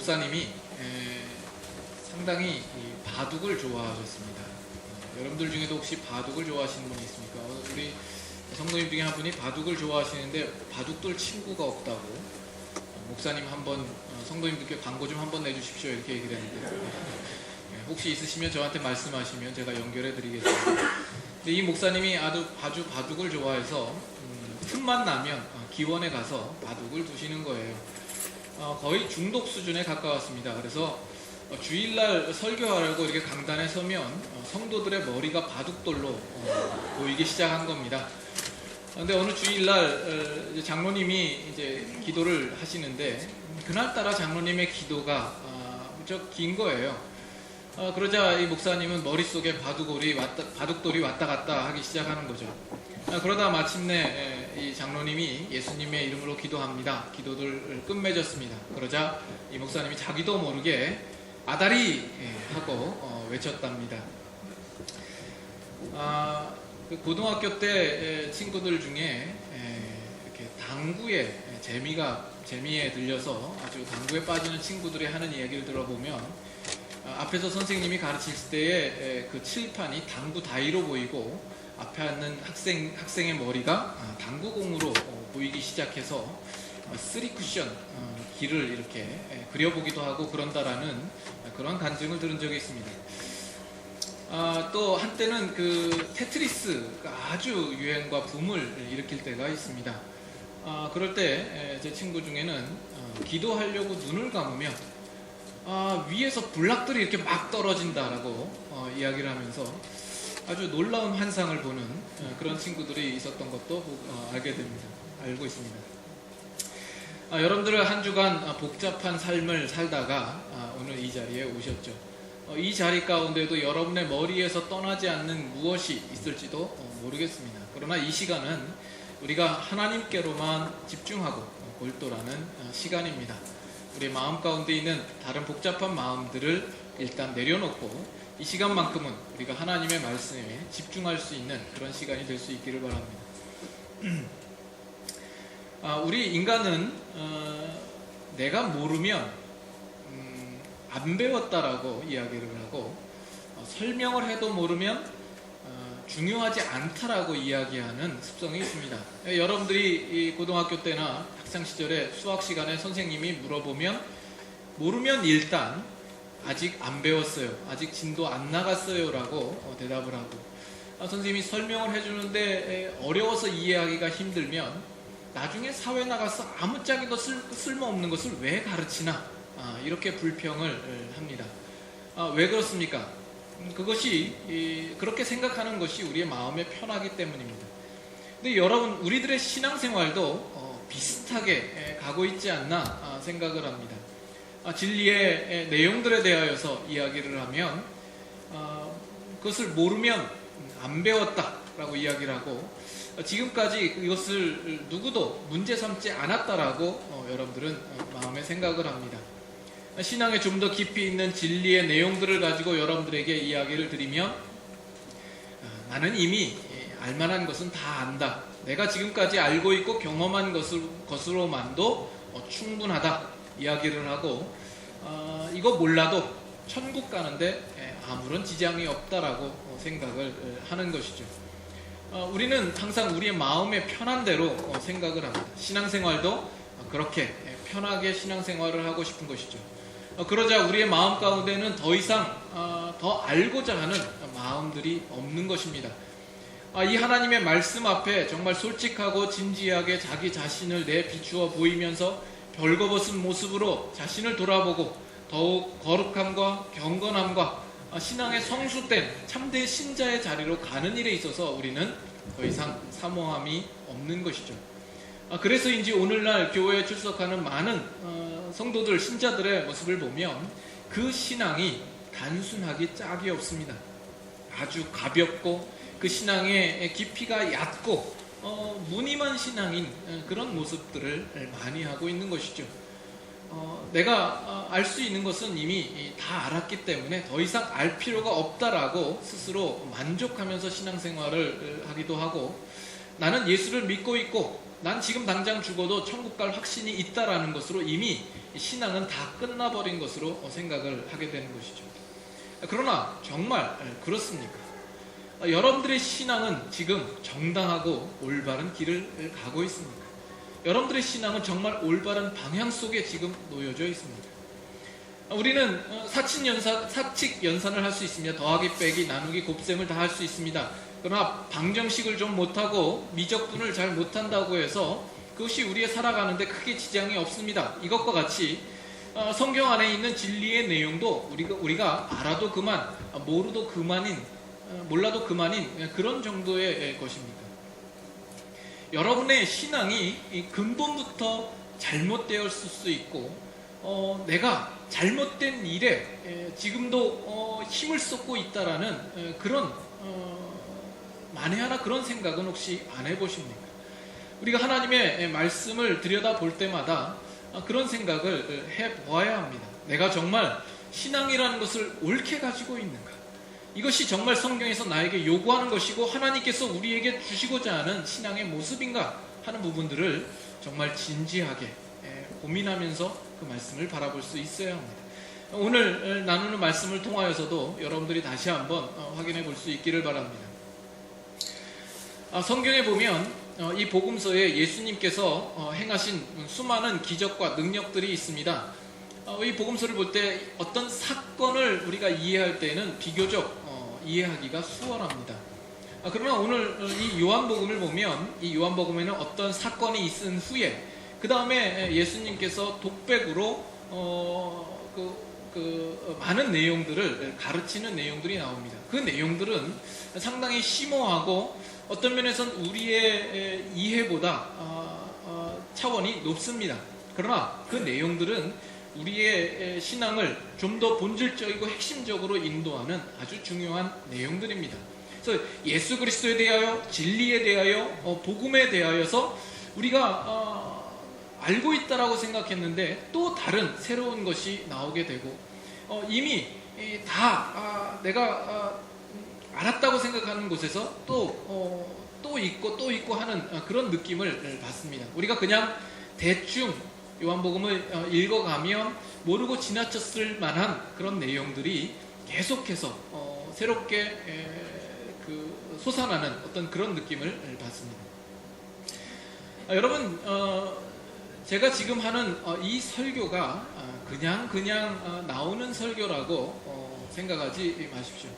목사님이 상당히 바둑을 좋아하셨습니다. 여러분들 중에도 혹시 바둑을 좋아하시는 분이 있습니까? 우리 성도님 중에 한 분이 바둑을 좋아하시는데 바둑 둘 친구가 없다고 목사님 한번 성도님들께 광고 좀 한번 내주십시오 이렇게 얘기를 했는데 혹시 있으시면 저한테 말씀하시면 제가 연결해 드리겠습니다. 근데 이 목사님이 아주 바둑을 좋아해서 틈만 나면 기원에 가서 바둑을 두시는 거예요. 거의 중독 수준에 가까웠습니다. 그래서 주일날 설교하려고 이렇게 강단에 서면 성도들의 머리가 바둑돌로 보이기 시작한 겁니다. 근데 어느 주일날 장로님이 이제 기도를 하시는데 그날따라 장로님의 기도가 무척 긴 거예요. 그러자 이 목사님은 머릿속에 바둑돌이 왔다 갔다 하기 시작하는 거죠. 그러다 마침내 이 장로님이 예수님의 이름으로 기도합니다. 기도를 끝맺었습니다. 그러자 이 목사님이 자기도 모르게 아다리 하고 외쳤답니다. 그 고등학교 때 친구들 중에 이렇게 당구에 재미에 들려서 아주 당구에 빠지는 친구들이 하는 이야기를 들어보면 앞에서 선생님이 가르칠 때의 그 칠판이 당구 다이로 보이고 앞에 앉는 학생의 머리가 당구공으로 보이기 시작해서 3쿠션 길을 이렇게 그려보기도 하고 그런다라는 그런 간증을 들은 적이 있습니다. 또 한때는 그 테트리스가 아주 유행과 붐을 일으킬 때가 있습니다. 그럴 때 제 친구 중에는 기도하려고 눈을 감으면 위에서 불락들이 이렇게 막 떨어진다라고 이야기를 하면서 아주 놀라운 환상을 보는 그런 친구들이 있었던 것도 알고 있습니다. 여러분들은 한 주간 복잡한 삶을 살다가 오늘 이 자리에 오셨죠. 이 자리 가운데도 여러분의 머리에서 떠나지 않는 무엇이 있을지도 모르겠습니다. 그러나 이 시간은 우리가 하나님께로만 집중하고 골똘하는 시간입니다. 우리 마음 가운데 있는 다른 복잡한 마음들을 일단 내려놓고 이 시간만큼은 우리가 하나님의 말씀에 집중할 수 있는 그런 시간이 될 수 있기를 바랍니다. 우리 인간은 내가 모르면 안 배웠다라고 이야기를 하고 설명을 해도 모르면 중요하지 않다라고 이야기하는 습성이 있습니다. 여러분들이 이 고등학교 때나 학창시절에 수학 시간에 선생님이 물어보면 모르면 일단 아직 안 배웠어요, 아직 진도 안 나갔어요 라고 대답을 하고 선생님이 설명을 해주는데 어려워서 이해하기가 힘들면 나중에 사회 나가서 아무짝에도 쓸모없는 것을 왜 가르치나 이렇게 불평을 합니다. 왜 그렇습니까? 그것이 그렇게 생각하는 것이 우리의 마음에 편하기 때문입니다. 근데 여러분, 우리들의 신앙생활도 비슷하게 가고 있지 않나 생각을 합니다. 진리의 내용들에 대하여서 이야기를 하면 그것을 모르면 안 배웠다라고 이야기를 하고 지금까지 이것을 누구도 문제 삼지 않았다라고 여러분들은 마음에 생각을 합니다. 신앙에 좀 더 깊이 있는 진리의 내용들을 가지고 여러분들에게 이야기를 드리면 나는 이미 알만한 것은 다 안다, 내가 지금까지 알고 있고 경험한 것으로만도 충분하다 이야기를 하고 이거 몰라도 천국 가는데 아무런 지장이 없다라고 생각을 하는 것이죠. 우리는 항상 우리의 마음에 편한 대로 생각을 합니다. 신앙생활도 그렇게 편하게 신앙생활을 하고 싶은 것이죠. 그러자 우리의 마음 가운데는 더 이상 더 알고자 하는 마음들이 없는 것입니다. 이 하나님의 말씀 앞에 정말 솔직하고 진지하게 자기 자신을 내비추어 보이면서 벌거벗은 모습으로 자신을 돌아보고 더욱 거룩함과 경건함과 신앙의 성숙된 참된 신자의 자리로 가는 일에 있어서 우리는 더 이상 사모함이 없는 것이죠. 그래서인지 오늘날 교회에 출석하는 많은 성도들, 신자들의 모습을 보면 그 신앙이 단순하기 짝이 없습니다. 아주 가볍고 그 신앙의 깊이가 얕고 무늬만 신앙인 그런 모습들을 많이 하고 있는 것이죠. 내가 알 수 있는 것은 이미 다 알았기 때문에 더 이상 알 필요가 없다라고 스스로 만족하면서 신앙생활을 하기도 하고 나는 예수를 믿고 있고 난 지금 당장 죽어도 천국 갈 확신이 있다라는 것으로 이미 신앙은 다 끝나버린 것으로 생각을 하게 되는 것이죠. 그러나 정말 그렇습니까? 여러분들의 신앙은 지금 정당하고 올바른 길을 가고 있습니까? 여러분들의 신앙은 정말 올바른 방향 속에 지금 놓여져 있습니다. 우리는 사칙 연산을 할 수 있습니다. 더하기 빼기 나누기 곱셈을 다 할 수 있습니다. 그러나 방정식을 좀 못하고 미적분을 잘 못한다고 해서 그것이 우리의 살아가는데 크게 지장이 없습니다. 이것과 같이 성경 안에 있는 진리의 내용도 우리가 알아도 그만, 모르도 그만인, 몰라도 그만인 그런 정도의 것입니다. 여러분의 신앙이 근본부터 잘못되었을 수 있고 내가 잘못된 일에 지금도 힘을 쏟고 있다라는 그런 만에 하나 그런 생각은 혹시 안 해보십니까? 우리가 하나님의 말씀을 들여다볼 때마다 그런 생각을 해보아야 합니다. 내가 정말 신앙이라는 것을 옳게 가지고 있는가? 이것이 정말 성경에서 나에게 요구하는 것이고 하나님께서 우리에게 주시고자 하는 신앙의 모습인가 하는 부분들을 정말 진지하게 고민하면서 그 말씀을 바라볼 수 있어야 합니다. 오늘 나누는 말씀을 통하여서도 여러분들이 다시 한번 확인해 볼 수 있기를 바랍니다. 성경에 보면 이 복음서에 예수님께서 행하신 수많은 기적과 능력들이 있습니다. 이 복음서를 볼 때 어떤 사건을 우리가 이해할 때는 비교적 이해하기가 수월합니다. 그러나 오늘 이 요한복음을 보면 이 요한복음에는 어떤 사건이 있은 후에 그 다음에 예수님께서 독백으로 많은 내용들을 가르치는 내용들이 나옵니다. 그 내용들은 상당히 심오하고 어떤 면에서는 우리의 이해보다 차원이 높습니다. 그러나 그 내용들은 우리의 신앙을 좀 더 본질적이고 핵심적으로 인도하는 아주 중요한 내용들입니다. 그래서 예수 그리스도에 대하여, 진리에 대하여, 복음에 대하여서 우리가 알고 있다라고 생각했는데 또 다른 새로운 것이 나오게 되고 이미 다 내가 알았다고 생각하는 곳에서 또 있고 하는 그런 느낌을 받습니다. 우리가 그냥 대충 요한복음을 읽어가면 모르고 지나쳤을 만한 그런 내용들이 계속해서 새롭게 솟아나는 어떤 그런 느낌을 받습니다. 여러분 제가 지금 하는 이 설교가 그냥 나오는 설교라고 생각하지 마십시오.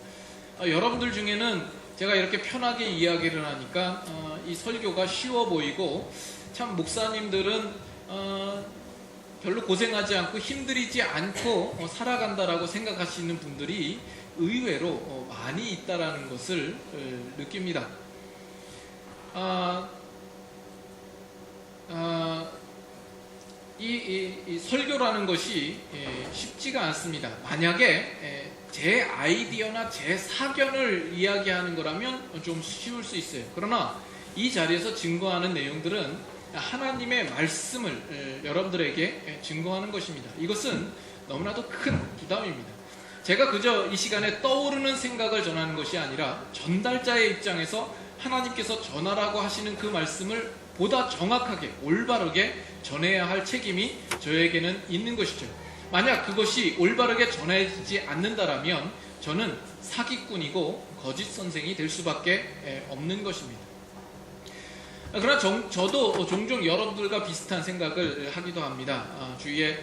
여러분들 중에는 제가 이렇게 편하게 이야기를 하니까 이 설교가 쉬워 보이고 참 목사님들은 별로 고생하지 않고 힘들이지 않고 살아간다라고 생각하시는 분들이 의외로 많이 있다라는 것을 느낍니다. 이 설교라는 것이 쉽지가 않습니다. 만약에 제 아이디어나 제 사견을 이야기하는 거라면 좀 쉬울 수 있어요. 그러나 이 자리에서 증거하는 내용들은 하나님의 말씀을 여러분들에게 증거하는 것입니다. 이것은 너무나도 큰 부담입니다. 제가 그저 이 시간에 떠오르는 생각을 전하는 것이 아니라 전달자의 입장에서 하나님께서 전하라고 하시는 그 말씀을 보다 정확하게 올바르게 전해야 할 책임이 저에게는 있는 것이죠. 만약 그것이 올바르게 전해지지 않는다라면 저는 사기꾼이고 거짓 선생이 될 수밖에 없는 것입니다. 그러나 저도 종종 여러분들과 비슷한 생각을 하기도 합니다. 주위에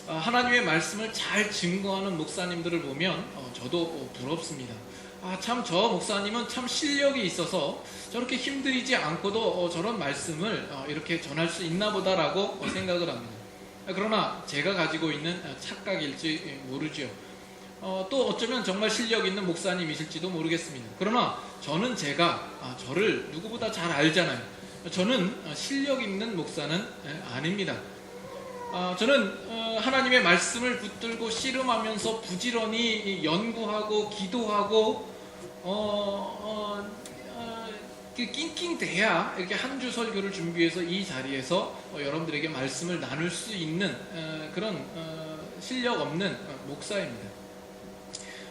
하나님의 말씀을 잘 증거하는 목사님들을 보면 저도 부럽습니다. 참 저 목사님은 참 실력이 있어서 저렇게 힘들이지 않고도 저런 말씀을 이렇게 전할 수 있나 보다라고 생각을 합니다. 그러나 제가 가지고 있는 착각일지 모르죠. 또 어쩌면 정말 실력 있는 목사님이실지도 모르겠습니다. 그러나 저는 저를 누구보다 잘 알잖아요. 저는 실력 있는 목사는 아닙니다. 저는 하나님의 말씀을 붙들고 씨름하면서 부지런히 연구하고 기도하고 낑낑대야 이렇게 한 주 설교를 준비해서 이 자리에서 여러분들에게 말씀을 나눌 수 있는 그런 실력 없는 목사입니다.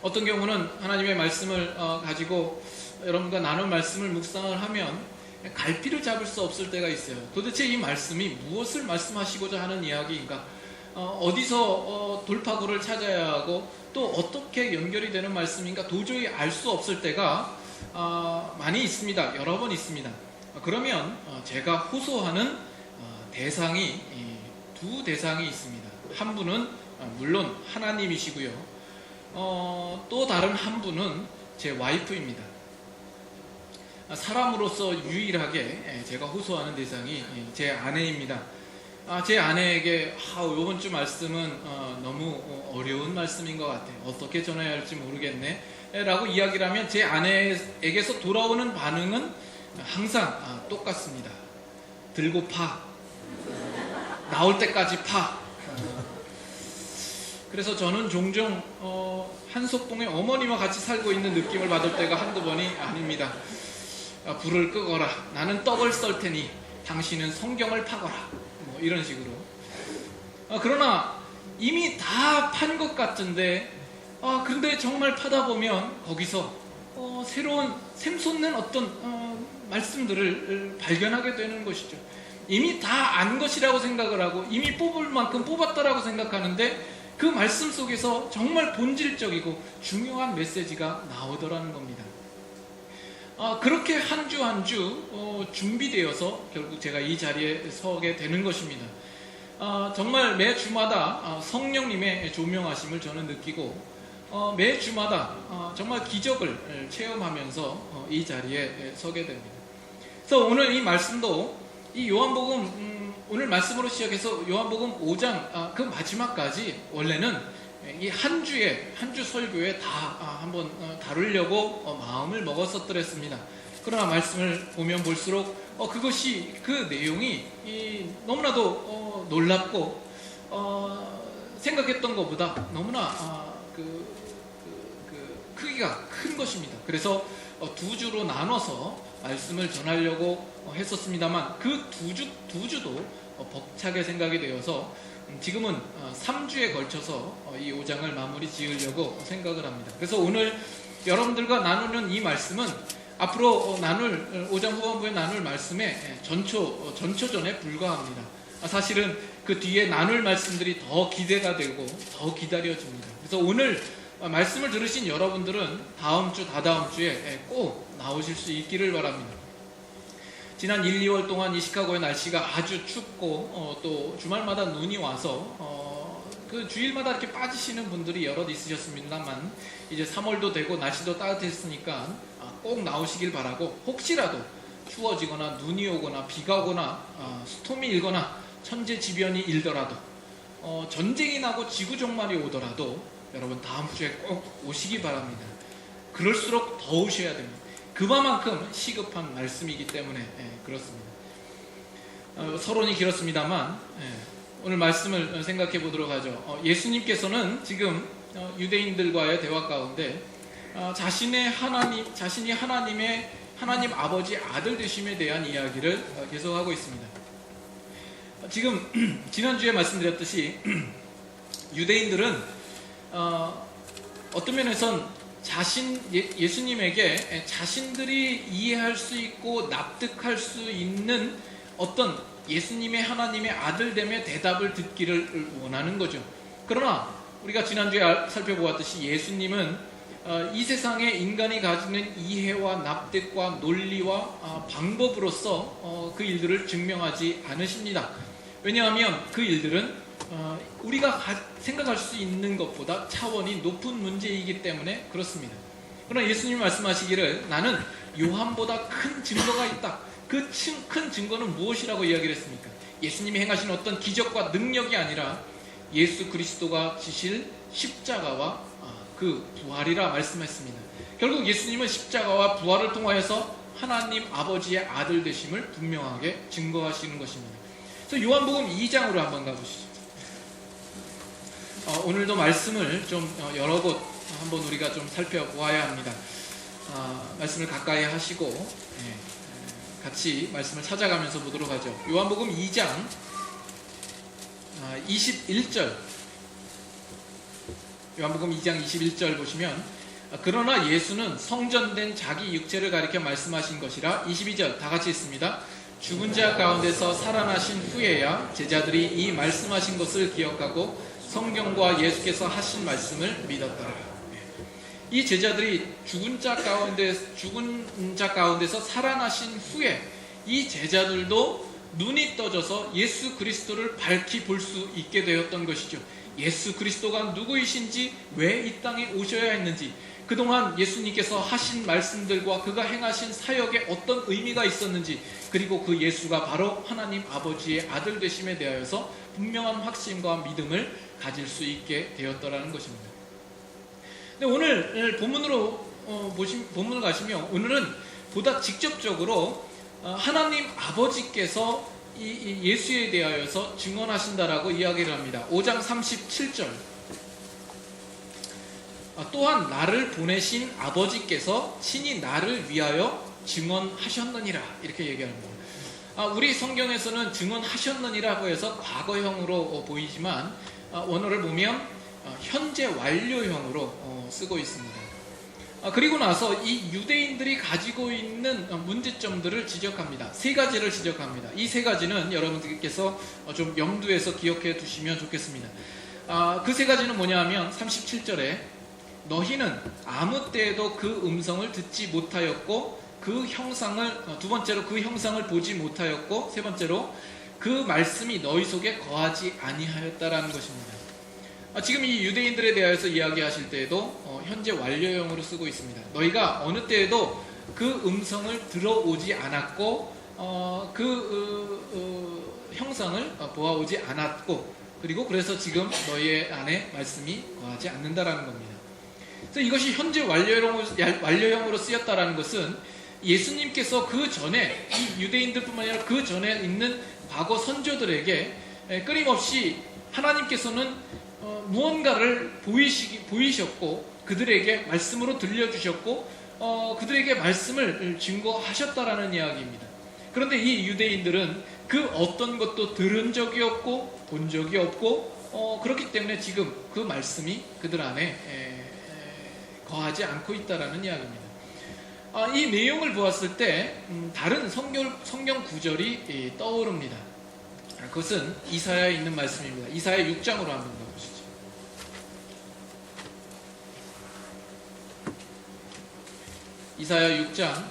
어떤 경우는 하나님의 말씀을 가지고 여러분과 나눌 말씀을 묵상을 하면 갈피를 잡을 수 없을 때가 있어요. 도대체 이 말씀이 무엇을 말씀하시고자 하는 이야기인가? 어디서 돌파구를 찾아야 하고 또 어떻게 연결이 되는 말씀인가 도저히 알 수 없을 때가 많이 있습니다. 여러 번 있습니다. 그러면 제가 호소하는 대상이 두 대상이 있습니다. 한 분은 물론 하나님이시고요. 또 다른 한 분은 제 와이프입니다. 사람으로서 유일하게 제가 호소하는 대상이 제 아내입니다. 제 아내에게 이번 주 말씀은 너무 어려운 말씀인 것 같아. 어떻게 전해야 할지 모르겠네 라고 이야기를 하면 제 아내에게서 돌아오는 반응은 항상 똑같습니다. 들고 파. 나올 때까지 파. 그래서 저는 종종 한석봉의 어머니와 같이 살고 있는 느낌을 받을 때가 한두 번이 아닙니다. 불을 끄거라. 나는 떡을 썰 테니 당신은 성경을 파거라. 뭐 이런 식으로. 그러나 이미 다 판 것 같은데 그런데 정말 파다 보면 거기서 새로운 샘솟는 어떤 말씀들을 발견하게 되는 것이죠. 이미 다 안 것이라고 생각을 하고 이미 뽑을 만큼 뽑았다라고 생각하는데 그 말씀 속에서 정말 본질적이고 중요한 메시지가 나오더라는 겁니다. 그렇게 한 주 한 주 준비되어서 결국 제가 이 자리에 서게 되는 것입니다. 정말 매 주마다 성령님의 조명하심을 저는 느끼고 매 주마다 정말 기적을 체험하면서 이 자리에 서게 됩니다. 그래서 오늘 이 말씀도 이 요한복음 오늘 말씀으로 시작해서 요한복음 5장 그 마지막까지 원래는 이 한 주 설교에 다 한번 다루려고 마음을 먹었었더랬습니다. 그러나 말씀을 보면 볼수록 그것이 그 내용이 너무나도 놀랍고 생각했던 것보다 너무나 크기가 큰 것입니다. 그래서 두 주로 나눠서 말씀을 전하려고 했었습니다만 그 두 주도 벅차게 생각이 되어서 지금은 3주에 걸쳐서 이 5장을 마무리 지으려고 생각을 합니다. 그래서 오늘 여러분들과 나누는 이 말씀은 앞으로 5장 후반부에 나눌 말씀의 전초전에 불과합니다. 사실은 그 뒤에 나눌 말씀들이 더 기대가 되고 더 기다려집니다. 그래서 오늘 말씀을 들으신 여러분들은 다음 주, 다다음 주에 꼭 나오실 수 있기를 바랍니다. 지난 1, 2월 동안 이 시카고의 날씨가 아주 춥고 또 주말마다 눈이 와서 그 주일마다 이렇게 빠지시는 분들이 여럿 있으셨습니다만 이제 3월도 되고 날씨도 따뜻했으니까 꼭 나오시길 바라고 혹시라도 추워지거나 눈이 오거나 비가 오거나 스톰이 일거나 천재지변이 일더라도 전쟁이 나고 지구종말이 오더라도 여러분 다음 주에 꼭 오시기 바랍니다. 그럴수록 더우셔야 됩니다. 그만큼 시급한 말씀이기 때문에 그렇습니다. 서론이 길었습니다만 오늘 말씀을 생각해 보도록 하죠. 예수님께서는 지금 유대인들과의 대화 가운데 자신이 하나님 아버지 아들 되심에 대한 이야기를 계속하고 있습니다. 지금 지난주에 말씀드렸듯이 유대인들은 어떤 면에선 예수님에게 자신들이 이해할 수 있고 납득할 수 있는 어떤 예수님의 하나님의 아들됨의 대답을 듣기를 원하는 거죠. 그러나 우리가 지난주에 살펴보았듯이 예수님은 이 세상에 인간이 가지는 이해와 납득과 논리와 방법으로서 그 일들을 증명하지 않으십니다. 왜냐하면 그 일들은 우리가 생각할 수 있는 것보다 차원이 높은 문제이기 때문에 그렇습니다. 그러나 예수님이 말씀하시기를 나는 요한보다 큰 증거가 있다. 그 큰 증거는 무엇이라고 이야기를 했습니까? 예수님이 행하신 어떤 기적과 능력이 아니라 예수 그리스도가 지실 십자가와 그 부활이라 말씀했습니다. 결국 예수님은 십자가와 부활을 통하여서 하나님 아버지의 아들 되심을 분명하게 증거하시는 것입니다. 그래서 요한복음 2장으로 한번 가보시죠. 오늘도 말씀을 좀 여러 곳 한번 우리가 좀 살펴보아야 합니다. 말씀을 가까이 하시고 같이 말씀을 찾아가면서 보도록 하죠. 요한복음 2장 21절 요한복음 2장 21절 보시면 그러나 예수는 성전된 자기 육체를 가리켜 말씀하신 것이라. 22절 다 같이 읽습니다. 죽은 자 가운데서 살아나신 후에야 제자들이 이 말씀하신 것을 기억하고 성경과 예수께서 하신 말씀을 믿었더라. 이 제자들이 죽은 자 가운데서 살아나신 후에 이 제자들도 눈이 떠져서 예수 그리스도를 밝히 볼 수 있게 되었던 것이죠. 예수 그리스도가 누구이신지, 왜 이 땅에 오셔야 했는지, 그동안 예수님께서 하신 말씀들과 그가 행하신 사역에 어떤 의미가 있었는지, 그리고 그 예수가 바로 하나님 아버지의 아들 되심에 대하여서 분명한 확신과 믿음을 가질 수 있게 되었더라는 것입니다. 근데 오늘 본문으로 본문을 가시면 오늘은 보다 직접적으로 하나님 아버지께서 이 예수에 대하여서 증언하신다라고 이야기를 합니다. 5장 37절. 또한 나를 보내신 아버지께서 친히 나를 위하여 증언하셨느니라, 이렇게 얘기합니다. 우리 성경에서는 증언하셨느니라고 해서 과거형으로 보이지만 원어를 보면 현재 완료형으로 쓰고 있습니다. 그리고 나서 이 유대인들이 가지고 있는 문제점들을 지적합니다. 세 가지를 지적합니다. 이 세 가지는 여러분들께서 좀 염두에서 기억해 두시면 좋겠습니다. 그 세 가지는 뭐냐 하면 37절에 너희는 아무 때에도 그 음성을 듣지 못하였고 그 형상을, 두 번째로 그 형상을 보지 못하였고, 세 번째로 그 말씀이 너희 속에 거하지 아니하였다라는 것입니다. 지금 이 유대인들에 대하여서 이야기하실 때에도 현재 완료형으로 쓰고 있습니다. 너희가 어느 때에도 그 음성을 들어오지 않았고 형상을 보아오지 않았고, 그리고 그래서 지금 너희의 안에 말씀이 거하지 않는다라는 겁니다. 그래서 이것이 현재 완료형으로 쓰였다라는 것은 예수님께서 그 전에, 이 유대인들뿐만 아니라 그 전에 있는 과거 선조들에게 끊임없이 하나님께서는 무언가를 보이셨고 그들에게 말씀으로 들려주셨고 그들에게 말씀을 증거하셨다라는 이야기입니다. 그런데 이 유대인들은 그 어떤 것도 들은 적이 없고 본 적이 없고 그렇기 때문에 지금 그 말씀이 그들 안에 거하지 않고 있다라는 이야기입니다. 이 내용을 보았을 때 다른 성경 구절이 떠오릅니다. 그것은 이사야에 있는 말씀입니다. 이사야 6장으로 한번 가보시죠. 이사야 6장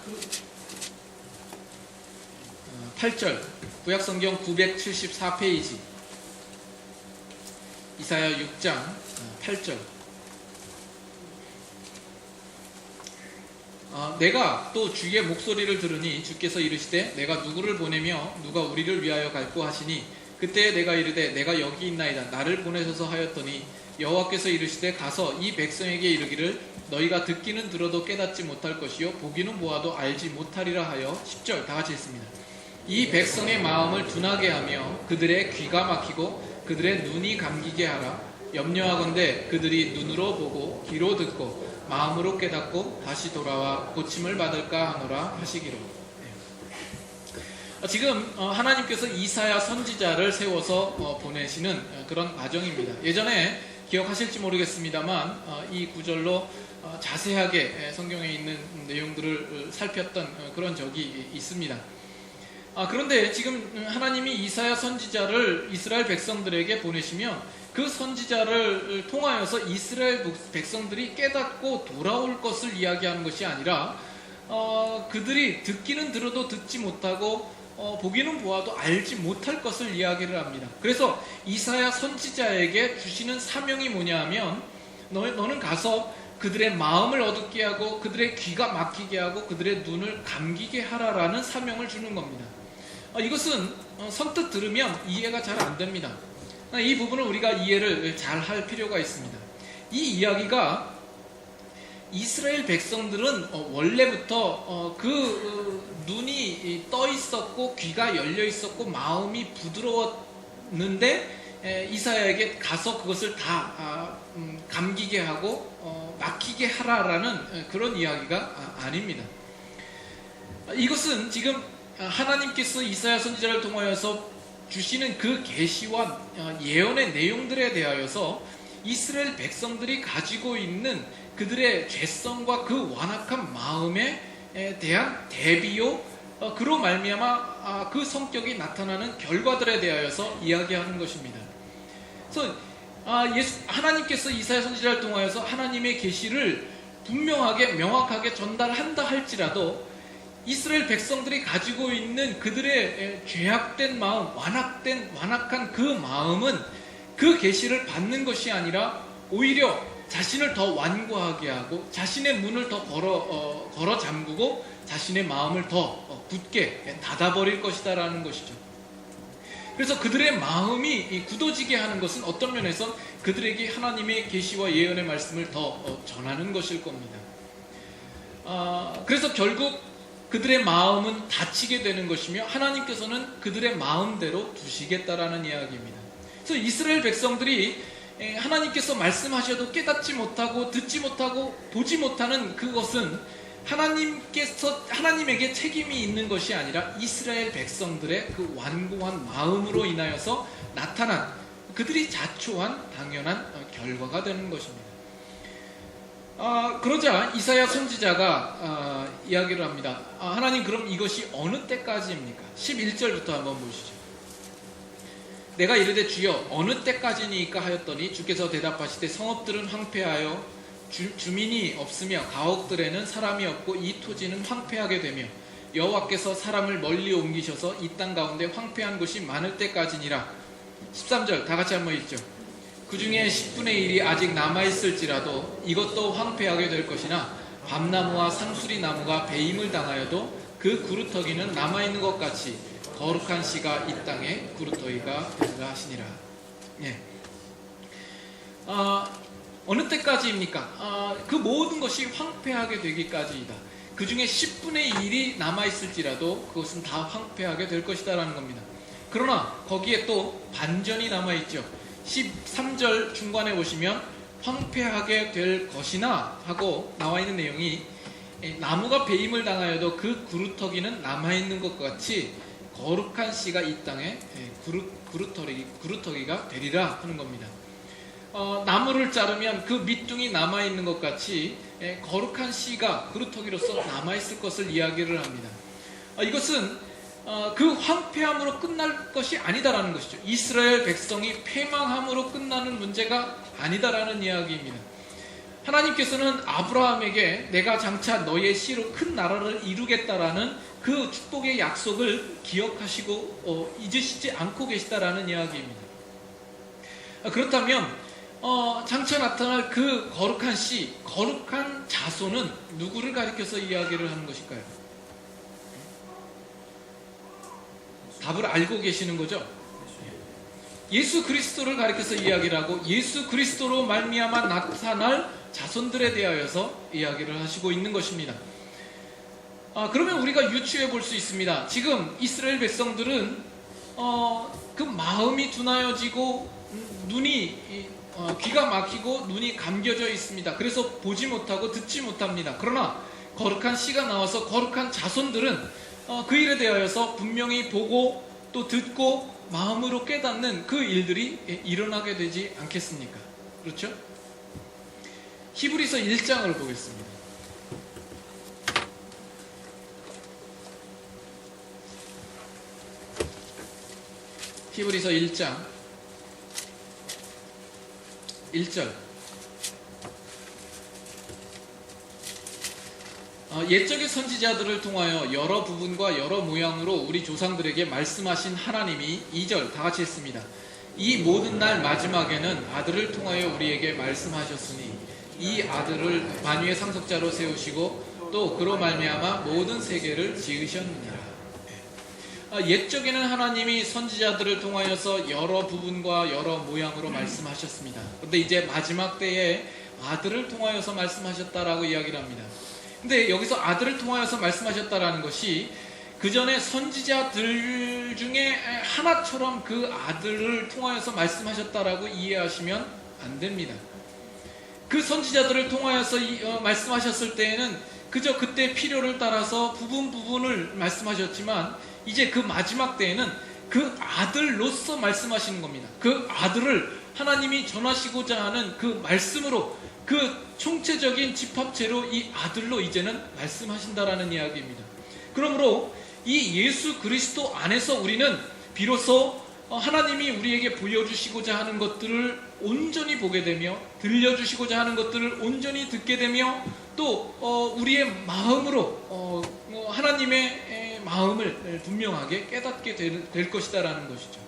8절, 구약성경 974페이지. 이사야 6장 8절. 내가 또 주의 목소리를 들으니 주께서 이르시되 내가 누구를 보내며 누가 우리를 위하여 갈고 하시니 그때 내가 이르되 내가 여기 있나이다 나를 보내셔서 하였더니 여호와께서 이르시되 가서 이 백성에게 이르기를 너희가 듣기는 들어도 깨닫지 못할 것이요 보기는 보아도 알지 못하리라 하여. 10절 다 같이 읽습니다. 이 백성의 마음을 둔하게 하며 그들의 귀가 막히고 그들의 눈이 감기게 하라. 염려하건대 그들이 눈으로 보고 귀로 듣고 마음으로 깨닫고 다시 돌아와 고침을 받을까 하노라 하시기로. 지금 하나님께서 이사야 선지자를 세워서 보내시는 그런 과정입니다. 예전에 기억하실지 모르겠습니다만 이 구절로 자세하게 성경에 있는 내용들을 살폈던 그런 적이 있습니다. 그런데 지금 하나님이 이사야 선지자를 이스라엘 백성들에게 보내시면 그 선지자를 통하여서 이스라엘 백성들이 깨닫고 돌아올 것을 이야기하는 것이 아니라 그들이 듣기는 들어도 듣지 못하고 보기는 보아도 알지 못할 것을 이야기를 합니다. 그래서 이사야 선지자에게 주시는 사명이 뭐냐 하면 너는 가서 그들의 마음을 어둡게 하고 그들의 귀가 막히게 하고 그들의 눈을 감기게 하라라는 사명을 주는 겁니다. 이것은 선뜻 들으면 이해가 잘 안 됩니다. 이 부분을 우리가 이해를 잘 할 필요가 있습니다. 이 이야기가 이스라엘 백성들은 원래부터 눈이 떠 있었고 귀가 열려 있었고 마음이 부드러웠는데 이사야에게 가서 그것을 다 감기게 하고 막히게 하라라는 그런 이야기가 아닙니다. 이것은 지금 하나님께서 이사야 선지자를 통하여서 주시는 그 계시와 예언의 내용들에 대하여서 이스라엘 백성들이 가지고 있는 그들의 죄성과 그 완악한 마음에 대한 대비요, 그로 말미암아 그 성격이 나타나는 결과들에 대하여서 이야기하는 것입니다. 그래서 하나님께서 이사야 선지자를 통하여서 하나님의 계시를 분명하게 명확하게 전달한다 할지라도 이스라엘 백성들이 가지고 있는 그들의 죄악된 마음, 완악한 그 마음은 그 계시를 받는 것이 아니라 오히려 자신을 더 완고하게 하고 자신의 문을 더 걸어 잠그고 자신의 마음을 더 굳게 닫아버릴 것이다라는 것이죠. 그래서 그들의 마음이 굳어지게 하는 것은 어떤 면에선 그들에게 하나님의 계시와 예언의 말씀을 더 전하는 것일 겁니다. 그래서 결국 그들의 마음은 닫히게 되는 것이며 하나님께서는 그들의 마음대로 두시겠다라는 이야기입니다. 그래서 이스라엘 백성들이 하나님께서 말씀하셔도 깨닫지 못하고 듣지 못하고 보지 못하는 그것은 하나님에게 책임이 있는 것이 아니라 이스라엘 백성들의 그 완고한 마음으로 인하여서 나타난 그들이 자초한 당연한 결과가 되는 것입니다. 그러자 이사야 선지자가 이야기를 합니다. 하나님, 그럼 이것이 어느 때까지입니까? 11절부터 한번 보시죠. 내가 이르되 주여 어느 때까지니까 하였더니 주께서 대답하시되 성읍들은 황폐하여 주민이 없으며 가옥들에는 사람이 없고 이 토지는 황폐하게 되며 여호와께서 사람을 멀리 옮기셔서 이 땅 가운데 황폐한 곳이 많을 때까지니라. 13절 다같이 한번 읽죠. 그 중에 10분의 1이 아직 남아있을지라도 이것도 황폐하게 될 것이나 밤나무와 상수리 나무가 배임을 당하여도 그 구루터기는 남아있는 것 같이 거룩한 씨가 이 땅에 구루터기가 되리라 하시니라. 예. 어느 때까지입니까? 그 모든 것이 황폐하게 되기까지이다. 그 중에 10분의 1이 남아있을지라도 그것은 다 황폐하게 될 것이다 라는 겁니다. 그러나 거기에 또 반전이 남아있죠. 13절 중간에 보시면 황폐하게 될 것이나 하고 나와있는 내용이 나무가 배임을 당하여도 그 구루터기는 남아있는 것 같이 거룩한 씨가 이 땅에 구루터기가 되리라 하는 겁니다. 나무를 자르면 그 밑둥이 남아있는 것 같이 거룩한 씨가 구루터기로서 남아있을 것을 이야기를 합니다. 이것은 그 황폐함으로 끝날 것이 아니다라는 것이죠. 이스라엘 백성이 패망함으로 끝나는 문제가 아니다라는 이야기입니다. 하나님께서는 아브라함에게 내가 장차 너의 씨로 큰 나라를 이루겠다라는 그 축복의 약속을 기억하시고 잊으시지 않고 계시다라는 이야기입니다. 그렇다면 장차 나타날 그 거룩한 씨, 거룩한 자손은 누구를 가리켜서 이야기를 하는 것일까요? 답을 알고 계시는 거죠? 예수 그리스도를 가리켜서 이야기를 하고 예수 그리스도로 말미암아 나타날 자손들에 대하여서 이야기를 하시고 있는 것입니다. 그러면 우리가 유추해 볼 수 있습니다. 지금 이스라엘 백성들은 그 마음이 둔하여지고 귀가 막히고 눈이 감겨져 있습니다. 그래서 보지 못하고 듣지 못합니다. 그러나 거룩한 씨가 나와서 거룩한 자손들은 그 일에 대하여서 분명히 보고 또 듣고 마음으로 깨닫는 그 일들이 일어나게 되지 않겠습니까? 그렇죠? 히브리서 1장을 보겠습니다. 히브리서 1장 1절. 옛적의 선지자들을 통하여 여러 부분과 여러 모양으로 우리 조상들에게 말씀하신 하나님이 2절 다같이 했습니다. 이 모든 날 마지막에는 아들을 통하여 우리에게 말씀하셨으니 이 아들을 만유의 상속자로 세우시고 또 그로 말미암아 모든 세계를 지으셨느니라. 옛적에는 하나님이 선지자들을 통하여서 여러 부분과 여러 모양으로 말씀하셨습니다. 그런데 이제 마지막 때에 아들을 통하여서 말씀하셨다라고 이야기를 합니다. 근데 여기서 아들을 통하여서 말씀하셨다라는 것이 그 전에 선지자들 중에 하나처럼 그 아들을 통하여서 말씀하셨다라고 이해하시면 안 됩니다. 그 선지자들을 통하여서 말씀하셨을 때에는 그저 그때 필요를 따라서 부분을 말씀하셨지만 이제 그 마지막 때에는 그 아들로서 말씀하시는 겁니다. 그 아들을 하나님이 전하시고자 하는 그 말씀으로 그 총체적인 집합체로 이 아들로 이제는 말씀하신다라는 이야기입니다. 그러므로 이 예수 그리스도 안에서 우리는 비로소 하나님이 우리에게 보여주시고자 하는 것들을 온전히 보게 되며, 들려주시고자 하는 것들을 온전히 듣게 되며, 또 우리의 마음으로 하나님의 마음을 분명하게 깨닫게 될 것이다라는 것이죠.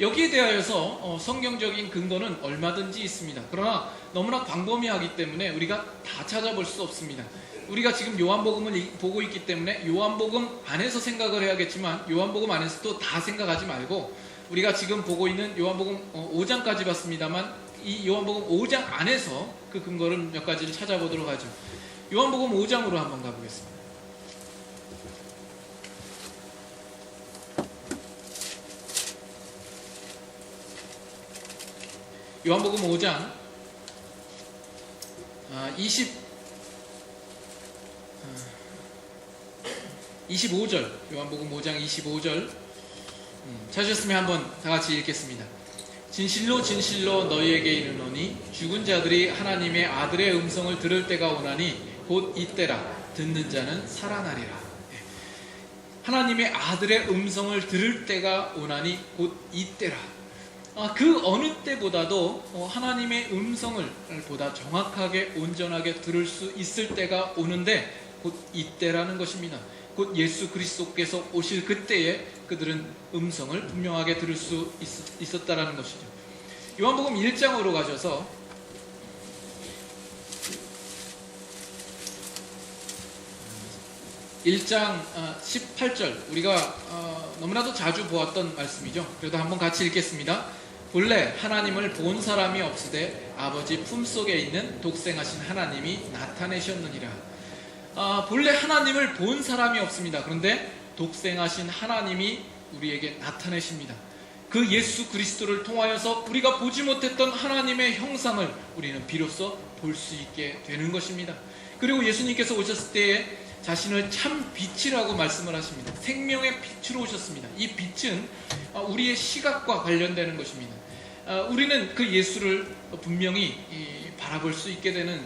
여기에 대하여서 성경적인 근거는 얼마든지 있습니다. 그러나 너무나 광범위하기 때문에 우리가 다 찾아볼 수 없습니다. 우리가 지금 요한복음을 보고 있기 때문에 요한복음 안에서 생각을 해야겠지만, 요한복음 안에서도 다 생각하지 말고, 우리가 지금 보고 있는 요한복음 5장까지 봤습니다만, 이 요한복음 5장 안에서 그 근거를 몇 가지를 찾아보도록 하죠. 요한복음 5장으로 한번 가보겠습니다. 요한복음 5장 25절, 요한복음 5장 25절 찾으셨으면 한번 다같이 읽겠습니다. 진실로 진실로 너희에게 이르노니 죽은 자들이 하나님의 아들의 음성을 들을 때가 오나니 곧 이때라. 듣는 자는 살아나리라. 하나님의 아들의 음성을 들을 때가 오나니 곧 이때라. 그 어느 때보다도 하나님의 음성을 보다 정확하게 온전하게 들을 수 있을 때가 오는데 곧 이때라는 것입니다. 곧 예수 그리스도께서 오실 그때에 그들은 음성을 분명하게 들을 수 있었다라는 것이죠. 요한복음 1장으로 가셔서 (1장 18절) 우리가 너무나도 자주 보았던 말씀이죠. 그래도 한번 같이 읽겠습니다. 본래 하나님을 본 사람이 없으되 아버지 품속에 있는 독생하신 하나님이 나타내셨느니라. 본래 하나님을 본 사람이 없습니다. 그런데 독생하신 하나님이 우리에게 나타내십니다. 그 예수 그리스도를 통하여서 우리가 보지 못했던 하나님의 형상을 우리는 비로소 볼 수 있게 되는 것입니다. 그리고 예수님께서 오셨을 때에 자신을 참 빛이라고 말씀을 하십니다. 생명의 빛으로 오셨습니다. 이 빛은 우리의 시각과 관련되는 것입니다. 우리는 그 예수를 분명히 바라볼 수 있게 되는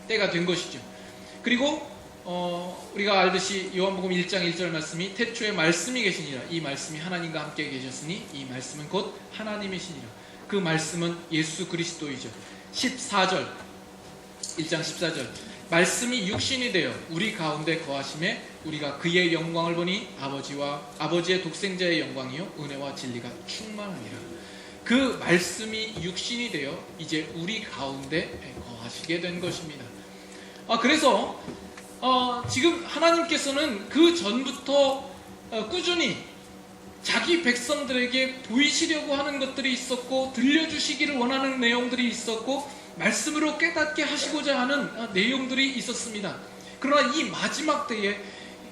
때가 된 것이죠. 그리고 우리가 알듯이 요한복음 1장 1절 말씀이 태초에 말씀이 계시니라. 이 말씀이 하나님과 함께 계셨으니 이 말씀은 곧 하나님이시니라. 그 말씀은 예수 그리스도이죠. 14절 1장 14절 말씀이 육신이 되어 우리 가운데 거하심에 우리가 그의 영광을 보니 아버지의 독생자의 영광이요 은혜와 진리가 충만하니라. 그 말씀이 육신이 되어 이제 우리 가운데 거하시게 된 것입니다. 그래서 지금 하나님께서는 그 전부터 꾸준히 자기 백성들에게 보이시려고 하는 것들이 있었고, 들려주시기를 원하는 내용들이 있었고, 말씀으로 깨닫게 하시고자 하는 내용들이 있었습니다. 그러나 이 마지막 때에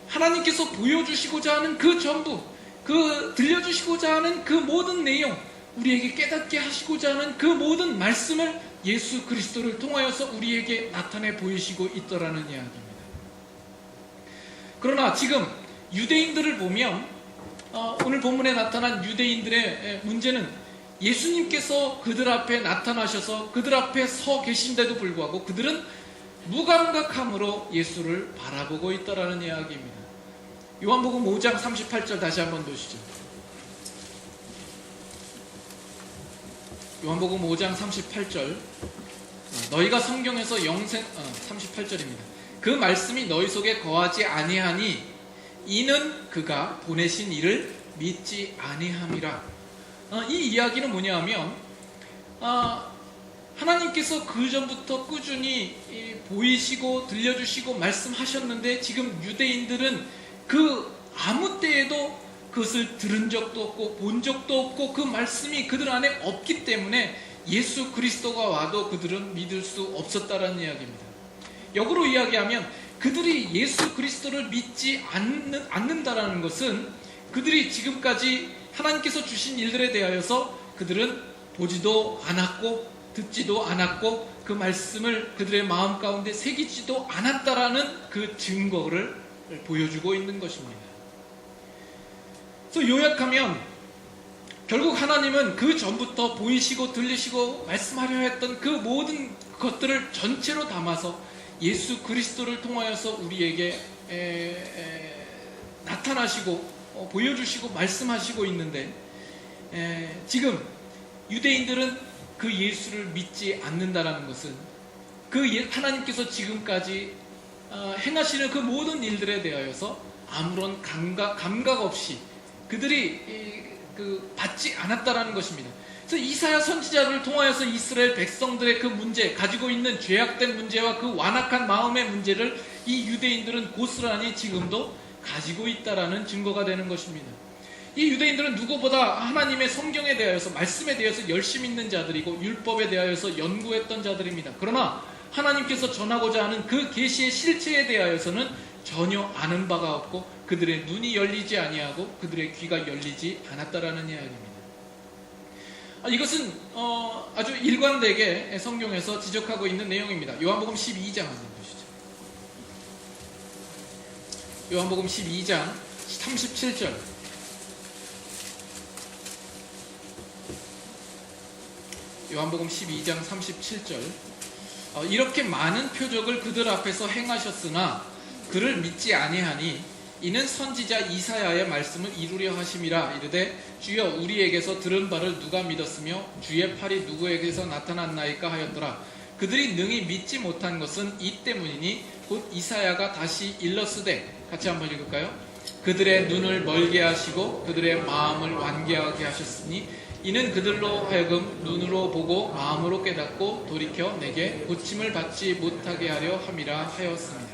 하나님께서 보여주시고자 하는 그 전부, 그 들려주시고자 하는 그 모든 내용, 우리에게 깨닫게 하시고자 하는 그 모든 말씀을 예수 그리스도를 통하여서 우리에게 나타내 보이시고 있더라는 이야기입니다. 그러나 지금 유대인들을 보면 오늘 본문에 나타난 유대인들의 문제는 예수님께서 그들 앞에 나타나셔서 그들 앞에 서 계신데도 불구하고 그들은 무감각함으로 예수를 바라보고 있다라는 이야기입니다. 요한복음 5장 38절 다시 한번 보시죠. 요한복음 5장 38절 너희가 성경에서 38절입니다. 그 말씀이 너희 속에 거하지 아니하니 이는 그가 보내신 이를 믿지 아니함이라. 이 이야기는 뭐냐 하면 하나님께서 그 전부터 꾸준히 보이시고 들려주시고 말씀하셨는데 지금 유대인들은 그 아무 때에도 그것을 들은 적도 없고 본 적도 없고 그 말씀이 그들 안에 없기 때문에 예수 그리스도가 와도 그들은 믿을 수 없었다라는 이야기입니다. 역으로 이야기하면 그들이 예수 그리스도를 믿지 않는다라는 것은 그들이 지금까지 하나님께서 주신 일들에 대하여서 그들은 보지도 않았고 듣지도 않았고 그 말씀을 그들의 마음 가운데 새기지도 않았다라는 그 증거를 보여주고 있는 것입니다. 그래서 요약하면 결국 하나님은 그 전부터 보이시고 들리시고 말씀하려 했던 그 모든 것들을 전체로 담아서 예수 그리스도를 통하여서 우리에게 나타나시고 보여주시고 말씀하시고 있는데, 지금 유대인들은 그 예수를 믿지 않는다라는 것은 그 하나님께서 지금까지 행하시는 그 모든 일들에 대하여서 아무런 감각 없이 그들이 받지 않았다라는 것입니다. 그래서 이사야 선지자를 통하여서 이스라엘 백성들의 그 문제, 가지고 있는 죄악된 문제와 그 완악한 마음의 문제를 이 유대인들은 고스란히 지금도 가지고 있다라는 증거가 되는 것입니다. 이 유대인들은 누구보다 하나님의 성경에 대하여서, 말씀에 대해서 열심 있는 자들이고 율법에 대하여서 연구했던 자들입니다. 그러나 하나님께서 전하고자 하는 그 계시의 실체에 대하여서는 전혀 아는 바가 없고 그들의 눈이 열리지 아니하고 그들의 귀가 열리지 않았다라는 이야기입니다. 이것은 아주 일관되게 성경에서 지적하고 있는 내용입니다. 요한복음 12장 한번 보시죠. 요한복음 12장 37절. 요한복음 12장 37절. 이렇게 많은 표적을 그들 앞에서 행하셨으나 그를 믿지 아니하니 이는 선지자 이사야의 말씀을 이루려 하심이라. 이르되 주여 우리에게서 들은 바를 누가 믿었으며 주의 팔이 누구에게서 나타났나이까 하였더라. 그들이 능히 믿지 못한 것은 이 때문이니 곧 이사야가 다시 일렀으되, 같이 한번 읽을까요? 그들의 눈을 멀게 하시고 그들의 마음을 완개하게 하셨으니 이는 그들로 하여금 눈으로 보고 마음으로 깨닫고 돌이켜 내게 고침을 받지 못하게 하려 함이라 하였습니다.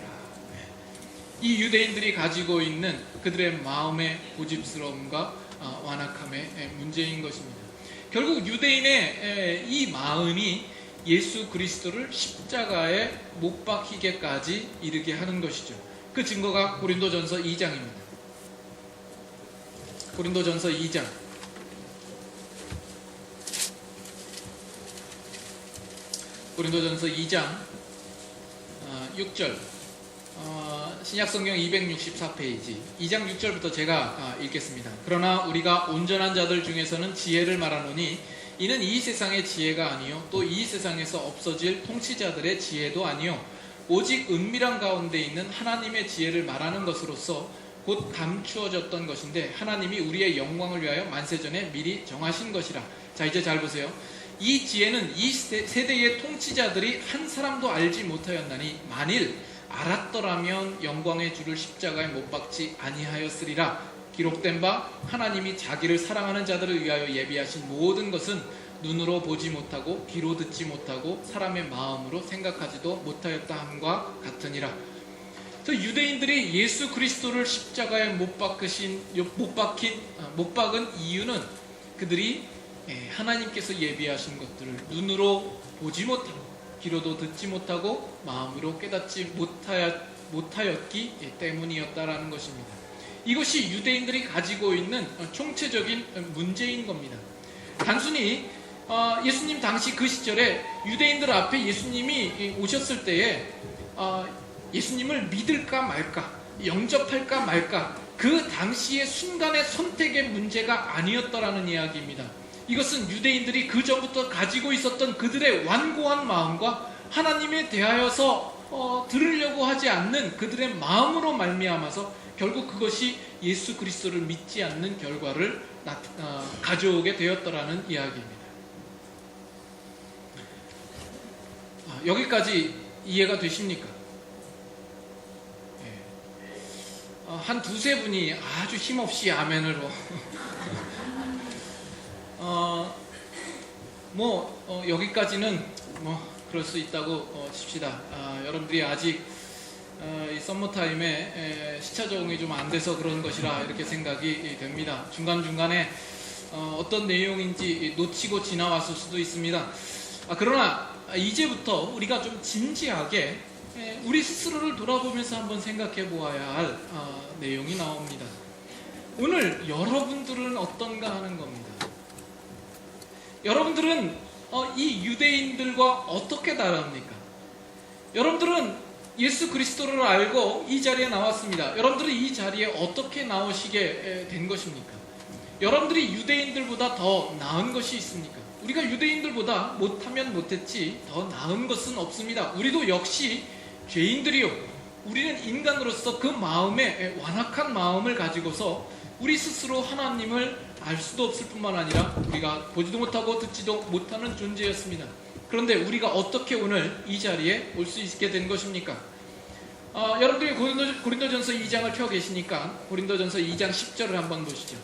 이 유대인들이 가지고 있는 그들의 마음의 고집스러움과 완악함의 문제인 것입니다. 결국 유대인의 이 마음이 예수 그리스도를 십자가에 못 박히게까지 이르게 하는 것이죠. 그 증거가 고린도전서 2장입니다. 고린도전서 2장. 고린도전서 2장 6절. 신약성경 264페이지 2장 6절부터 제가 읽겠습니다. 그러나 우리가 온전한 자들 중에서는 지혜를 말하노니 이는 이 세상의 지혜가 아니요 또 이 세상에서 없어질 통치자들의 지혜도 아니요 오직 은밀한 가운데 있는 하나님의 지혜를 말하는 것으로서 곧 감추어졌던 것인데 하나님이 우리의 영광을 위하여 만세전에 미리 정하신 것이라. 자, 이제 잘 보세요. 이 지혜는 이 세대의 통치자들이 한 사람도 알지 못하였나니 만일 알았더라면 영광의 주를 십자가에 못 박지 아니하였으리라. 기록된 바 하나님이 자기를 사랑하는 자들을 위하여 예비하신 모든 것은 눈으로 보지 못하고 귀로 듣지 못하고 사람의 마음으로 생각하지도 못하였다 함과 같으니라. 유대인들이 예수 그리스도를 십자가에 못 박은 이유는 그들이 하나님께서 예비하신 것들을 눈으로 보지 못하고 귀로도 듣지 못하고 마음으로 깨닫지 못하였기 때문이었다라는 것입니다. 이것이 유대인들이 가지고 있는 총체적인 문제인 겁니다. 단순히 예수님 당시 그 시절에 유대인들 앞에 예수님이 오셨을 때에 예수님을 믿을까 말까, 영접할까 말까, 그 당시의 순간의 선택의 문제가 아니었다라는 이야기입니다. 이것은 유대인들이 그 전부터 가지고 있었던 그들의 완고한 마음과 하나님에 대하여서 들으려고 하지 않는 그들의 마음으로 말미암아서 결국 그것이 예수 그리스도를 믿지 않는 결과를 가져오게 되었더라는 이야기입니다. 여기까지 이해가 되십니까? 한 두세 분이 아주 힘없이 아멘으로 여기까지는 그럴 수 있다고 칩시다. 여러분들이 아직 이 썸머타임에 시차 적응이 좀 안 돼서 그런 것이라 이렇게 생각이 됩니다. 중간중간에 어떤 내용인지 놓치고 지나왔을 수도 있습니다. 그러나 이제부터 우리가 좀 진지하게 우리 스스로를 돌아보면서 한번 생각해 보아야 할 내용이 나옵니다. 오늘 여러분들은 어떤가 하는 겁니다. 여러분들은 이 유대인들과 어떻게 다릅니까? 여러분들은 예수 그리스도를 알고 이 자리에 나왔습니다. 여러분들은 이 자리에 어떻게 나오시게 된 것입니까? 여러분들이 유대인들보다 더 나은 것이 있습니까? 우리가 유대인들보다 못하면 못했지 더 나은 것은 없습니다. 우리도 역시 죄인들이요. 우리는 인간으로서 그 마음에 완악한 마음을 가지고서 우리 스스로 하나님을 알 수도 없을 뿐만 아니라 우리가 보지도 못하고 듣지도 못하는 존재였습니다. 그런데 우리가 어떻게 오늘 이 자리에 올 수 있게 된 것입니까? 여러분들이 고린도전서 2장을 펴 계시니까 고린도전서 2장 10절을 한번 보시죠.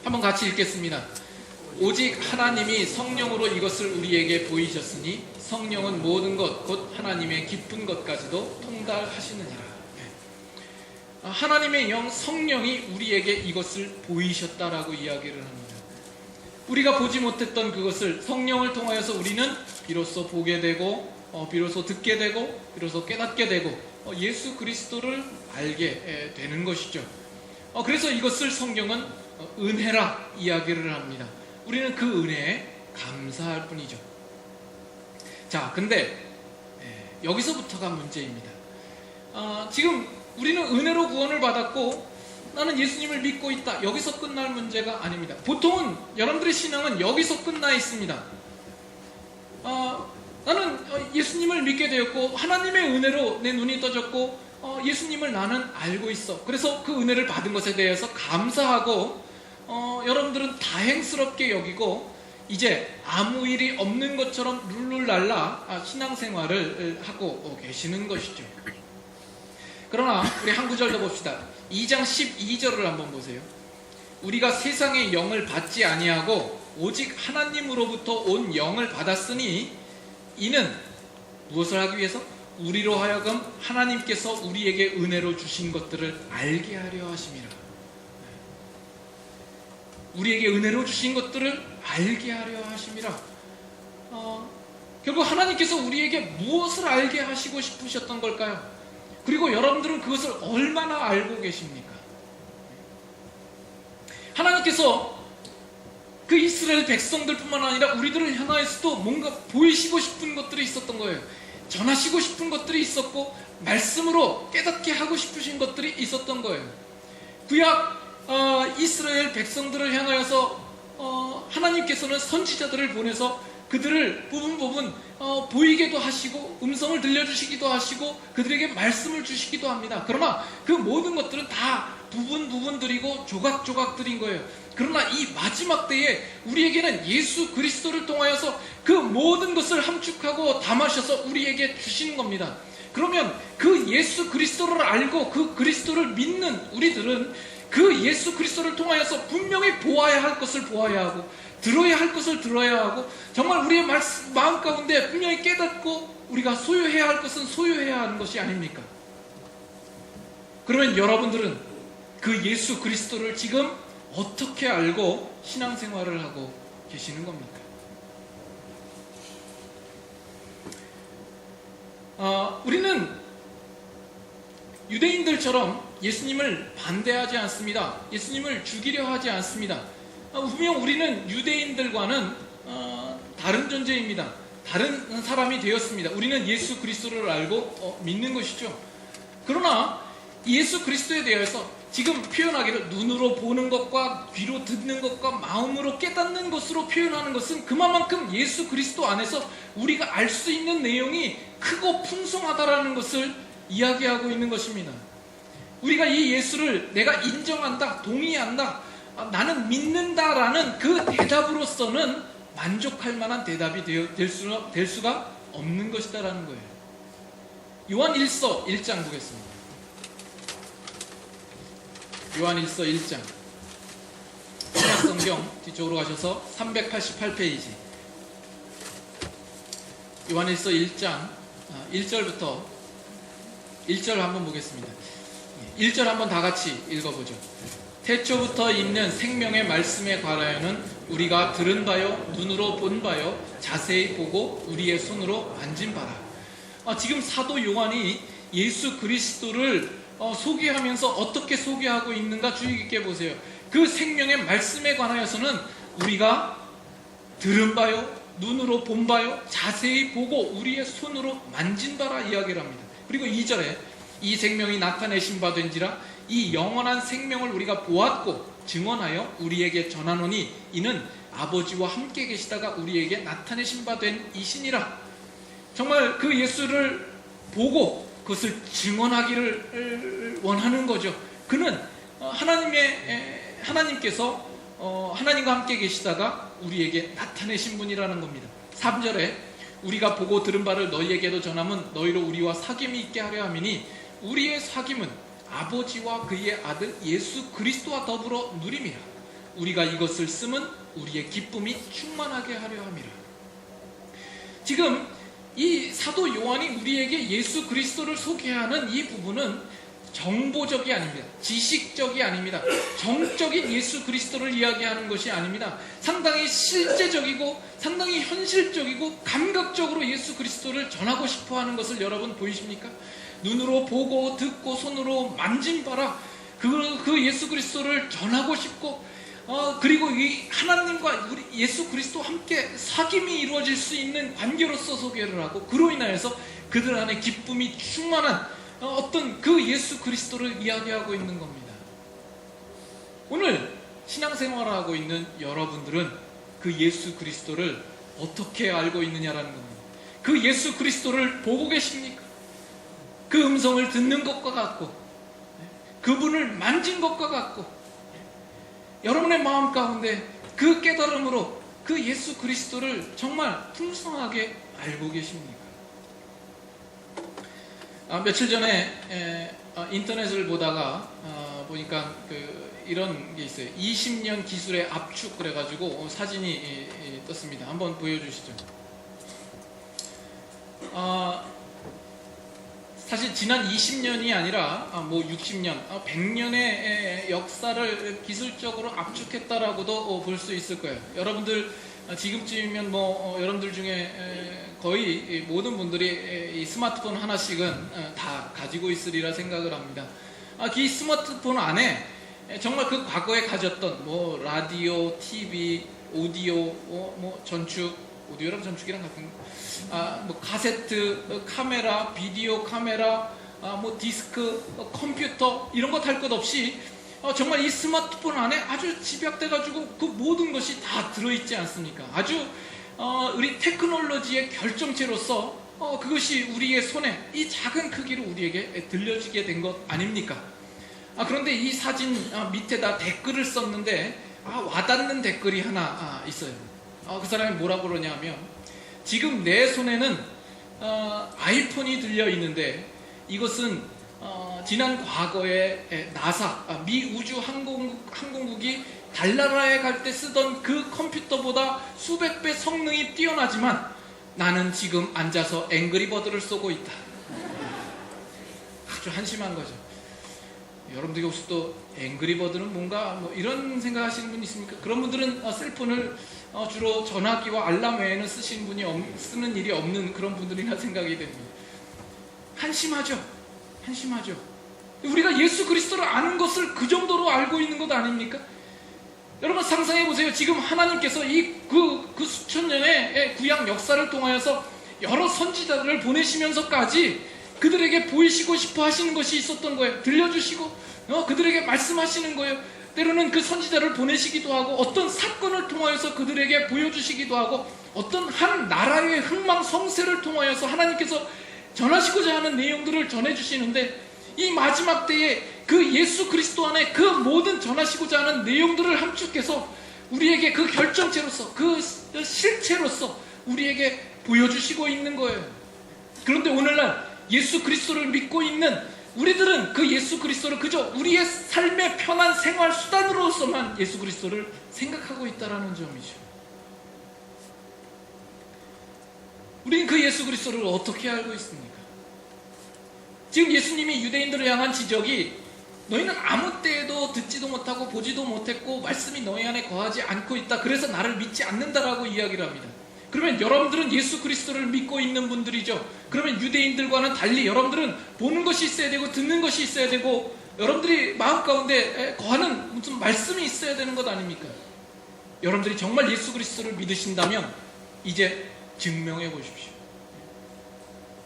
한번 같이 읽겠습니다. 오직 하나님이 성령으로 이것을 우리에게 보이셨으니 성령은 모든 것 곧 하나님의 기쁜 것까지도 통달하시느니라. 하나님의 영 성령이 우리에게 이것을 보이셨다라고 이야기를 합니다. 우리가 보지 못했던 그것을 성령을 통하여서 우리는 비로소 보게 되고 비로소 듣게 되고 비로소 깨닫게 되고 예수 그리스도를 알게 되는 것이죠. 그래서 이것을 성경은 은혜라 이야기를 합니다. 우리는 그 은혜에 감사할 뿐이죠. 자, 근데 여기서부터가 문제입니다. 지금 우리는 은혜로 구원을 받았고 나는 예수님을 믿고 있다. 여기서 끝날 문제가 아닙니다. 보통은 여러분들의 신앙은 여기서 끝나 있습니다. 나는 예수님을 믿게 되었고 하나님의 은혜로 내 눈이 떠졌고 예수님을 나는 알고 있어. 그래서 그 은혜를 받은 것에 대해서 감사하고 여러분들은 다행스럽게 여기고 이제 아무 일이 없는 것처럼 룰루랄라 신앙생활을 하고 계시는 것이죠. 그러나 우리 한 구절 더 봅시다. 2장 12절을 한번 보세요. 우리가 세상의 영을 받지 아니하고 오직 하나님으로부터 온 영을 받았으니 이는 무엇을 하기 위해서? 우리로 하여금 하나님께서 우리에게 은혜로 주신 것들을 알게 하려 하심이라. 우리에게 은혜로 주신 것들을 알게 하려 하심이라. 결국 하나님께서 우리에게 무엇을 알게 하시고 싶으셨던 걸까요? 그리고 여러분들은 그것을 얼마나 알고 계십니까? 하나님께서 그 이스라엘 백성들뿐만 아니라 우리들을 향하여서도 뭔가 보이시고 싶은 것들이 있었던 거예요. 전하시고 싶은 것들이 있었고 말씀으로 깨닫게 하고 싶으신 것들이 있었던 거예요. 구약 이스라엘 백성들을 향하여서 하나님께서는 선지자들을 보내서 그들을 부분 보이게도 하시고 음성을 들려주시기도 하시고 그들에게 말씀을 주시기도 합니다. 그러나 그 모든 것들은 다 부분들이고 조각들인 거예요. 그러나 이 마지막 때에 우리에게는 예수 그리스도를 통하여서 그 모든 것을 함축하고 담아셔서 우리에게 주시는 겁니다. 그러면 그 예수 그리스도를 알고 그 그리스도를 믿는 우리들은 그 예수 그리스도를 통하여서 분명히 보아야 할 것을 보아야 하고 들어야 할 것을 들어야 하고 정말 우리의 마음 가운데 분명히 깨닫고 우리가 소유해야 할 것은 소유해야 하는 것이 아닙니까? 그러면 여러분들은 그 예수 그리스도를 지금 어떻게 알고 신앙생활을 하고 계시는 겁니까? 우리는 유대인들처럼 예수님을 반대하지 않습니다. 예수님을 죽이려 하지 않습니다. 분명 우리는 유대인들과는 다른 존재입니다. 다른 사람이 되었습니다. 우리는 예수 그리스도를 알고 믿는 것이죠. 그러나 예수 그리스도에 대해서 지금 표현하기를 눈으로 보는 것과 귀로 듣는 것과 마음으로 깨닫는 것으로 표현하는 것은 그만큼 예수 그리스도 안에서 우리가 알 수 있는 내용이 크고 풍성하다라는 것을 이야기하고 있는 것입니다. 우리가 이 예수를 내가 인정한다, 동의한다, 나는 믿는다라는 그 대답으로서는 만족할 만한 대답이 될 수가 없는 것이다라는 거예요. 요한 1서 1장 보겠습니다. 요한 1서 1장 성경 뒤쪽으로 가셔서 388페이지 요한 1서 1장 1절부터 1절 한번 보겠습니다. 1절 한번 다 같이 읽어보죠. 태초부터 있는 생명의 말씀에 관하여는 우리가 들은 바요 눈으로 본 바요 자세히 보고 우리의 손으로 만진 바라. 지금 사도 요한이 예수 그리스도를 소개하면서 어떻게 소개하고 있는가 주의 깊게 보세요. 그 생명의 말씀에 관하여서는 우리가 들은 바요 눈으로 본 바요 자세히 보고 우리의 손으로 만진 바라 이야기를 합니다. 그리고 2절에 이 생명이 나타내신 바 된지라 이 영원한 생명을 우리가 보았고 증언하여 우리에게 전하노니 이는 아버지와 함께 계시다가 우리에게 나타내신 바 된 이시니라. 정말 그 예수를 보고 그것을 증언하기를 원하는 거죠. 그는 하나님께서 하나님과 함께 계시다가 우리에게 나타내신 분이라는 겁니다. 3절에 우리가 보고 들은 바를 너희에게도 전함은 너희로 우리와 사귐이 있게 하려 함이니 우리의 사귐은 아버지와 그의 아들 예수 그리스도와 더불어 누림이라. 우리가 이것을 쓰면 우리의 기쁨이 충만하게 하려 함이라. 지금 이 사도 요한이 우리에게 예수 그리스도를 소개하는 이 부분은 정보적이 아닙니다. 지식적이 아닙니다. 정적인 예수 그리스도를 이야기하는 것이 아닙니다. 상당히 실제적이고 상당히 현실적이고 감각적으로 예수 그리스도를 전하고 싶어 하는 것을 여러분 보이십니까? 눈으로 보고 듣고 손으로 만진 바라 그 예수 그리스도를 전하고 싶고 그리고 이 하나님과 우리 예수 그리스도와 함께 사귐이 이루어질 수 있는 관계로서 소개를 하고 그로 인하여서 그들 안에 기쁨이 충만한 어떤 그 예수 그리스도를 이야기하고 있는 겁니다. 오늘 신앙생활을 하고 있는 여러분들은 그 예수 그리스도를 어떻게 알고 있느냐라는 겁니다. 그 예수 그리스도를 보고 계십니까? 그 음성을 듣는 것과 같고 그분을 만진 것과 같고 여러분의 마음 가운데 그 깨달음으로 그 예수 그리스도를 정말 풍성하게 알고 계십니까? 며칠 전에 인터넷을 보다가 보니까 이런 게 있어요. 20년 기술의 압축 그래가지고 사진이 떴습니다. 한번 보여주시죠. 사실 지난 20년이 아니라 60년, 100년의 역사를 기술적으로 압축했다라고도 볼 수 있을 거예요. 여러분들 지금쯤이면 여러분들 중에 거의 모든 분들이 이 스마트폰 하나씩은 다 가지고 있으리라 생각을 합니다. 이 스마트폰 안에 정말 그 과거에 가졌던 라디오, TV, 오디오, 전축, 오디오랑 전축이랑 같은 거, 카세트, 카메라, 비디오 카메라, 디스크, 컴퓨터 이런 것 할 것 없이 정말 이 스마트폰 안에 아주 집약돼가지고 그 모든 것이 다 들어있지 않습니까? 아주 우리 테크놀로지의 결정체로서 그것이 우리의 손에 이 작은 크기로 우리에게 들려지게 된 것 아닙니까? 그런데 이 사진 밑에다 댓글을 썼는데 와닿는 댓글이 하나 있어요. 그 사람이 뭐라고 그러냐면 지금 내 손에는 아이폰이 들려있는데 이것은 지난 과거에 나사, 미 우주 항공국이 달나라에 갈 때 쓰던 그 컴퓨터보다 수백 배 성능이 뛰어나지만 나는 지금 앉아서 앵그리버드를 쏘고 있다. 아주 한심한 거죠. 여러분들이 혹시 또 앵그리버드는 뭔가 이런 생각하시는 분 있습니까? 그런 분들은 셀폰을 주로 전화기와 알람 외에는 쓰는 일이 없는 그런 분들이라 생각이 됩니다. 한심하죠. 우리가 예수 그리스도를 아는 것을 그 정도로 알고 있는 것 아닙니까? 여러분 상상해 보세요. 지금 하나님께서 그 수천 년의 구약 역사를 통하여서 여러 선지자들을 보내시면서까지 그들에게 보이시고 싶어 하시는 것이 있었던 거예요. 들려주시고 그들에게 말씀하시는 거예요. 때로는 그 선지자를 보내시기도 하고 어떤 사건을 통하여서 그들에게 보여주시기도 하고 어떤 한 나라의 흥망성쇠를 통하여서 하나님께서 전하시고자 하는 내용들을 전해주시는데 이 마지막 때에 그 예수 그리스도 안에 그 모든 전하시고자 하는 내용들을 함축해서 우리에게 그 결정체로서 그 실체로서 우리에게 보여주시고 있는 거예요. 그런데 오늘날 예수 그리스도를 믿고 있는 우리들은 그 예수 그리스도를 그저 우리의 삶의 편한 생활 수단으로서만 예수 그리스도를 생각하고 있다는 점이죠. 우리는 그 예수 그리스도를 어떻게 알고 있습니까? 지금 예수님이 유대인들을 향한 지적이 너희는 아무 때에도 듣지도 못하고 보지도 못했고 말씀이 너희 안에 거하지 않고 있다. 그래서 나를 믿지 않는다라고 이야기를 합니다. 그러면 여러분들은 예수 그리스도를 믿고 있는 분들이죠. 그러면 유대인들과는 달리 여러분들은 보는 것이 있어야 되고 듣는 것이 있어야 되고 여러분들이 마음 가운데 거하는 무슨 말씀이 있어야 되는 것 아닙니까? 여러분들이 정말 예수 그리스도를 믿으신다면 이제 증명해 보십시오.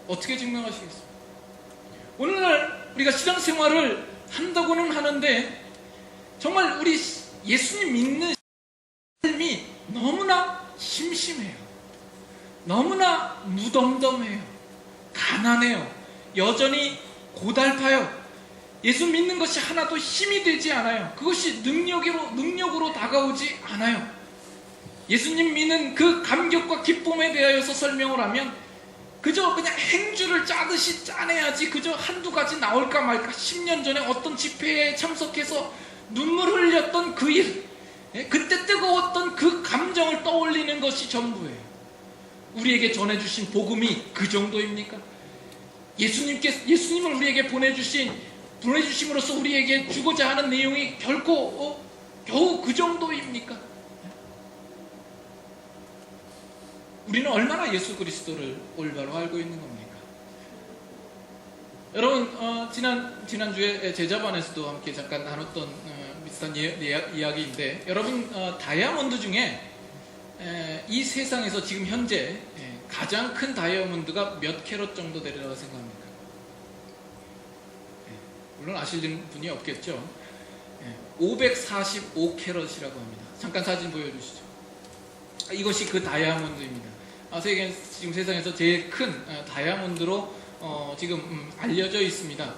어떻게 증명하시겠습니까? 오늘날 우리가 신앙생활을 한다고는 하는데 정말 우리 예수님 믿는 삶이 너무나 심심해요. 너무나 무덤덤해요. 가난해요. 여전히 고달파요. 예수 믿는 것이 하나도 힘이 되지 않아요. 그것이 능력으로 다가오지 않아요. 예수님 믿는 그 감격과 기쁨에 대하여서 설명을 하면 그저 그냥 행주를 짜듯이 짜내야지 그저 한두 가지 나올까 말까. 10년 전에 어떤 집회에 참석해서 눈물 흘렸던 그 일, 그때 뜨거웠던 그 감정을 떠올리는 것이 전부예요. 우리에게 전해주신 복음이 그 정도입니까? 예수님을 우리에게 보내주심으로써 우리에게 주고자 하는 내용이 결코 겨우 그 정도입니까? 우리는 얼마나 예수 그리스도를 올바로 알고 있는 겁니까? 여러분, 지난주에 제자반에서도 함께 잠깐 나눴던 비슷한 이야기인데, 여러분, 다이아몬드 중에 이 세상에서 지금 현재 가장 큰 다이아몬드가 몇 캐럿 정도 되리라고 생각합니까? 물론 아시는 분이 없겠죠. 545캐럿이라고 합니다. 잠깐 사진 보여주시죠. 이것이 그 다이아몬드입니다. 지금 세상에서 제일 큰 다이아몬드로 지금 알려져 있습니다.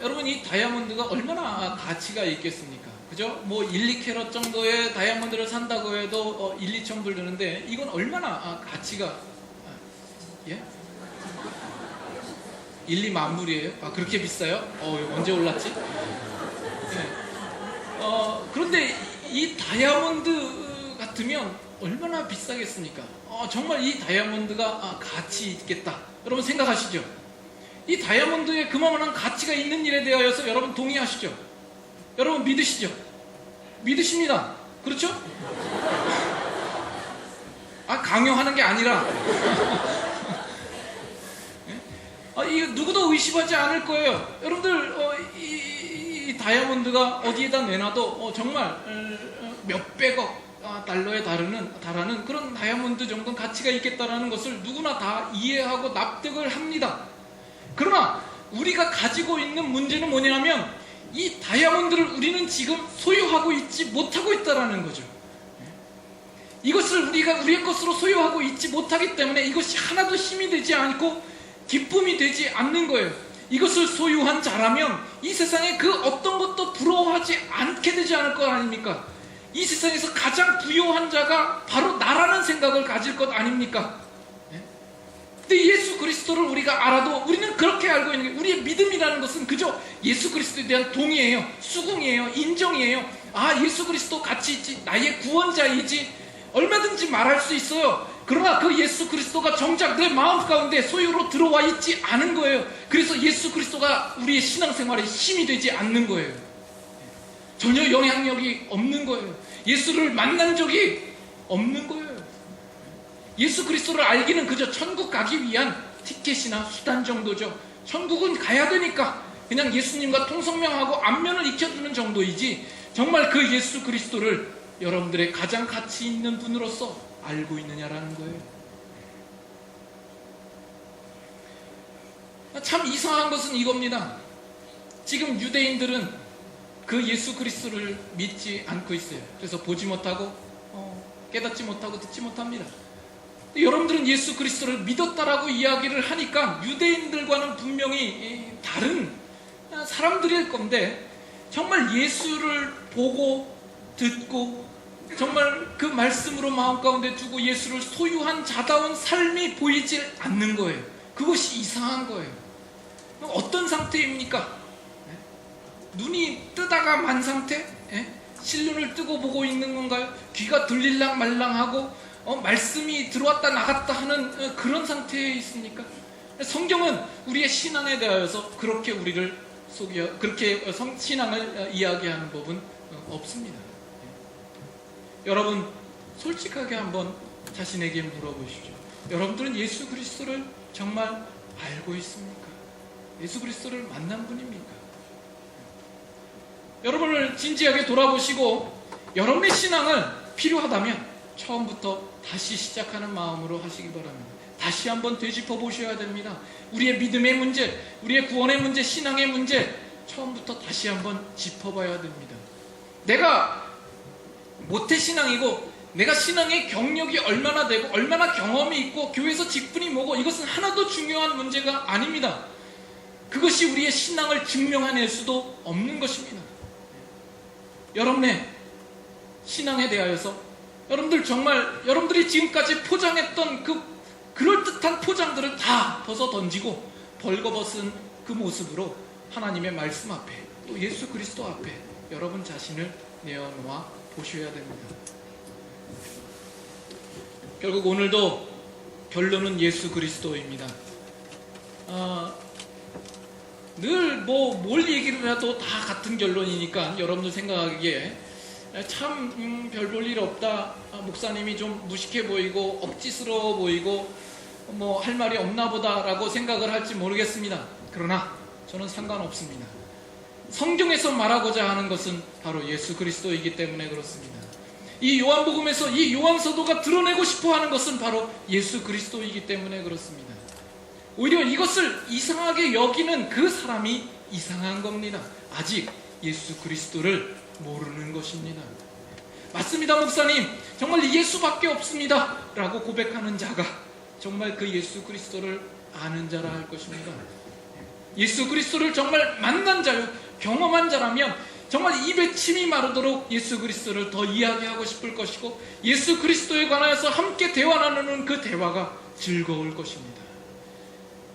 여러분, 이 다이아몬드가 얼마나 가치가 있겠습니까? 그죠? 뭐 1, 2캐럿 정도의 다이아몬드를 산다고 해도 1, 2천 불 드는데 이건 얼마나 가치가 예? 1, 2만 불이에요? 그렇게 비싸요? 언제 올랐지? 네. 그런데 이 다이아몬드 같으면 얼마나 비싸겠습니까? 정말 이 다이아몬드가 가치 있겠다. 여러분 생각하시죠? 이 다이아몬드에 그만한 가치가 있는 일에 대하여서 여러분 동의하시죠? 여러분 믿으시죠? 믿으십니다. 그렇죠? 강요하는 게 아니라 이거 누구도 의심하지 않을 거예요. 여러분들 이 다이아몬드가 어디에다 내놔도 정말 몇백억 달러에 달하는 그런 다이아몬드 정도는 가치가 있겠다라는 것을 누구나 다 이해하고 납득을 합니다. 그러나 우리가 가지고 있는 문제는 뭐냐면 이 다이아몬드를 우리는 지금 소유하고 있지 못하고 있다라는 거죠. 이것을 우리가 우리의 것으로 소유하고 있지 못하기 때문에 이것이 하나도 힘이 되지 않고 기쁨이 되지 않는 거예요. 이것을 소유한 자라면 이 세상에 그 어떤 것도 부러워하지 않게 되지 않을 것 아닙니까? 이 세상에서 가장 부유한 자가 바로 나라는 생각을 가질 것 아닙니까? 근데 예수 그리스도를 우리가 알아도 우리는 그렇게 알고 있는 게, 우리의 믿음이라는 것은 그저 예수 그리스도에 대한 동의예요. 수긍이에요. 인정이에요. 예수 그리스도 가치 있지. 나의 구원자이지. 얼마든지 말할 수 있어요. 그러나 그 예수 그리스도가 정작 내 마음 가운데 소유로 들어와 있지 않은 거예요. 그래서 예수 그리스도가 우리의 신앙생활에 힘이 되지 않는 거예요. 전혀 영향력이 없는 거예요. 예수를 만난 적이 없는 거예요. 예수 그리스도를 알기는 그저 천국 가기 위한 티켓이나 수단 정도죠. 천국은 가야 되니까 그냥 예수님과 통성명하고 안면을 익혀주는 정도이지, 정말 그 예수 그리스도를 여러분들의 가장 가치 있는 분으로서 알고 있느냐라는 거예요. 참 이상한 것은 이겁니다. 지금 유대인들은 그 예수 그리스도를 믿지 않고 있어요. 그래서 보지 못하고 깨닫지 못하고 듣지 못합니다. 여러분들은 예수 그리스도를 믿었다라고 이야기를 하니까 유대인들과는 분명히 다른 사람들일 건데, 정말 예수를 보고 듣고 정말 그 말씀으로 마음 가운데 두고 예수를 소유한 자다운 삶이 보이지 않는 거예요. 그것이 이상한 거예요. 어떤 상태입니까? 눈이 뜨다가 만 상태? 실눈을 뜨고 보고 있는 건가요? 귀가 들릴랑 말랑하고 말씀이 들어왔다 나갔다 하는 그런 상태에 있습니까? 성경은 우리의 신앙에 대하여서 그렇게 우리를 그렇게 신앙을 이야기하는 법은 없습니다. 여러분 솔직하게 한번 자신에게 물어보시죠. 여러분들은 예수 그리스도를 정말 알고 있습니까? 예수 그리스도를 만난 분입니까? 여러분을 진지하게 돌아보시고 여러분의 신앙을 필요하다면 처음부터 다시 시작하는 마음으로 하시기 바랍니다. 다시 한번 되짚어 보셔야 됩니다. 우리의 믿음의 문제, 우리의 구원의 문제, 신앙의 문제 처음부터 다시 한번 짚어봐야 됩니다. 내가 모태신앙이고 내가 신앙의 경력이 얼마나 되고 얼마나 경험이 있고 교회에서 직분이 뭐고 이것은 하나도 중요한 문제가 아닙니다. 그것이 우리의 신앙을 증명해낼 수도 없는 것입니다. 여러분의 신앙에 대하여서 여러분들 정말 여러분들이 지금까지 포장했던 그 그럴듯한 포장들을 다 벗어 던지고 벌거벗은 그 모습으로 하나님의 말씀 앞에 또 예수 그리스도 앞에 여러분 자신을 내어놓아 보셔야 됩니다. 결국 오늘도 결론은 예수 그리스도입니다. 늘 뭘 얘기를 해도 다 같은 결론이니까 여러분들 생각하기에 참 별 볼 일 없다, 목사님이 좀 무식해 보이고 억지스러워 보이고 뭐 할 말이 없나 보다 라고 생각을 할지 모르겠습니다. 그러나 저는 상관없습니다. 성경에서 말하고자 하는 것은 바로 예수 그리스도이기 때문에 그렇습니다. 이 요한복음에서 이 요한서도가 드러내고 싶어 하는 것은 바로 예수 그리스도이기 때문에 그렇습니다. 오히려 이것을 이상하게 여기는 그 사람이 이상한 겁니다. 아직 예수 그리스도를 모르는 것입니다. 맞습니다, 목사님. 정말 예수밖에 없습니다 라고 고백하는 자가 정말 그 예수 그리스도를 아는 자라 할 것입니다. 예수 그리스도를 정말 만난 자요, 경험한 자라면 정말 입에 침이 마르도록 예수 그리스도를 더 이야기하고 싶을 것이고 예수 그리스도에 관하여서 함께 대화 나누는 그 대화가 즐거울 것입니다.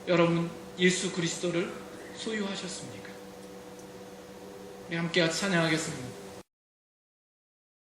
여러분, 예수 그리스도를 소유하셨습니까? 우리 함께 찬양하겠습니다.